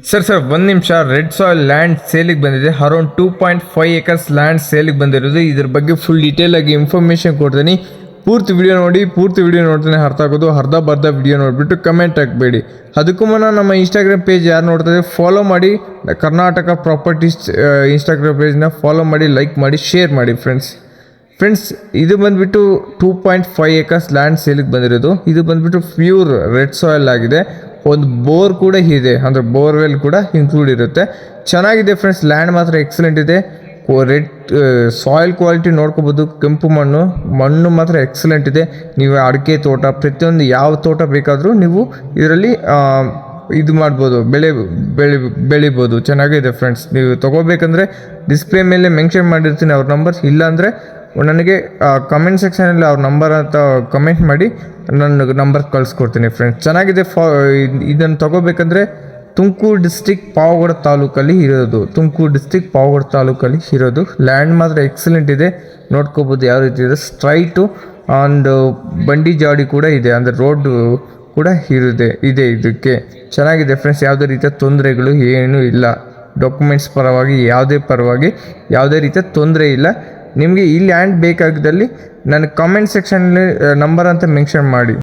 Sir ಒಂದು ನಿಮಿಷ. Red soil land ಸೇಲಿಗೆ ಬಂದಿದೆ. ಅರೌಂಡ್ 2.5 acres ಲ್ಯಾಂಡ್ ಸೇಲಿಗೆ ಬಂದಿರೋದು. ಇದ್ರ ಬಗ್ಗೆ ಫುಲ್ ಡೀಟೇಲ್ ಆಗಿ ಇನ್ಫಾರ್ಮೇಷನ್ ಕೊಡ್ತೀನಿ. ಪೂರ್ತಿ ವಿಡಿಯೋ ನೋಡಿ. ಪೂರ್ತಿ ವಿಡಿಯೋ ನೋಡ್ತಾನೆ ಅರ್ಥ ಆಗೋದು. ಅರ್ಧ ವಿಡಿಯೋ ನೋಡಿಬಿಟ್ಟು ಕಮೆಂಟ್ ಹಾಕಬೇಡಿ. ಅದಕ್ಕೂ ಮುನ್ನ ನಮ್ಮ ಇನ್ಸ್ಟಾಗ್ರಾಮ್ ಪೇಜ್ ಯಾರು ನೋಡ್ತಾರೆ ಫಾಲೋ ಮಾಡಿ. ಕರ್ನಾಟಕ ಪ್ರಾಪರ್ಟೀಸ್ ಇನ್ಸ್ಟಾಗ್ರಾಮ್ ಪೇಜ್ನ ಫಾಲೋ ಮಾಡಿ, ಲೈಕ್ ಮಾಡಿ, ಶೇರ್ ಮಾಡಿ ಫ್ರೆಂಡ್ಸ್. ಇದು ಬಂದುಬಿಟ್ಟು 2.5 acres ಲ್ಯಾಂಡ್ ಸೇಲಿಗೆ ಬಂದಿರೋದು. ಇದು ಬಂದುಬಿಟ್ಟು ಪ್ಯೂರ್ ರೆಡ್ ಸಾಯಿಲ್ ಆಗಿದೆ. ಒಂದು ಬೋರ್ ಕೂಡ ಇದೆ, ಅಂದರೆ ಬೋರ್ವೆಲ್ ಕೂಡ ಇನ್ಕ್ಲೂಡ್ ಇರುತ್ತೆ. ಚೆನ್ನಾಗಿದೆ ಫ್ರೆಂಡ್ಸ್. ಲ್ಯಾಂಡ್ ಮಾತ್ರ ಎಕ್ಸಲೆಂಟ್ ಇದೆ. ರೆಡ್ ಸಾಯಿಲ್ ಕ್ವಾಲಿಟಿ ನೋಡ್ಕೋಬೋದು. ಕೆಂಪು ಮಣ್ಣು ಮಾತ್ರ ಎಕ್ಸಲೆಂಟ್ ಇದೆ. ನೀವು ಅಡಿಕೆ ತೋಟ, ಪ್ರತಿಯೊಂದು ಯಾವ ತೋಟ ಬೇಕಾದರೂ ನೀವು ಇದರಲ್ಲಿ ಇದು ಮಾಡ್ಬೋದು, ಬೆಳಿಬೋದು. ಚೆನ್ನಾಗಿದೆ ಫ್ರೆಂಡ್ಸ್. ನೀವು ತೊಗೋಬೇಕಂದ್ರೆ ಡಿಸ್ಪ್ಲೇ ಮೇಲೆ ಮೆನ್ಷನ್ ಮಾಡಿರ್ತೀನಿ ಅವ್ರ ನಂಬರ್. ಇಲ್ಲಾಂದರೆ ನನಗೆ ಕಮೆಂಟ್ ಸೆಕ್ಷನಲ್ಲಿ ಅವ್ರ ನಂಬರ್ ಅಂತ ಕಮೆಂಟ್ ಮಾಡಿ ನನ್ನ ನಂಬರ್ ಕಳಿಸ್ಕೊಡ್ತೀನಿ ಫ್ರೆಂಡ್ಸ್. ಚೆನ್ನಾಗಿದೆ. ಇದನ್ನು ತೊಗೋಬೇಕಂದ್ರೆ ತುಮಕೂರು ಡಿಸ್ಟಿಕ್ ಪಾವಗಡ ತಾಲೂಕಲ್ಲಿ ಇರೋದು. ಲ್ಯಾಂಡ್ ಮಾತ್ರ ಎಕ್ಸಲೆಂಟ್ ಇದೆ. ನೋಡ್ಕೋಬೋದು ಯಾವ ರೀತಿ ಇದೆ. ಸ್ಟ್ರೈಟು ಆ್ಯಂಡ್ ಬಂಡಿ ಜಾಡಿ ಕೂಡ ಇದೆ, ಅಂದರೆ ರೋಡ್ ಕೂಡ ಇದೆ ಇದಕ್ಕೆ. ಚೆನ್ನಾಗಿದೆ ಫ್ರೆಂಡ್ಸ್. ಯಾವುದೇ ರೀತಿಯ ತೊಂದರೆಗಳು ಏನೂ ಇಲ್ಲ. ಡಾಕ್ಯುಮೆಂಟ್ಸ್ ಯಾವುದೇ ರೀತಿಯ ತೊಂದರೆ ಇಲ್ಲ. ನಿಮಗೆ ಈ ಲ್ಯಾಂಡ್ ಬೇಕಾಗಿದ್ದಲ್ಲಿ ನನ್ನ ಕಮೆಂಟ್ ಸೆಕ್ಷನಲ್ಲಿ ನಂಬರ್ ಅಂತ ಮೆನ್ಷನ್ ಮಾಡಿ.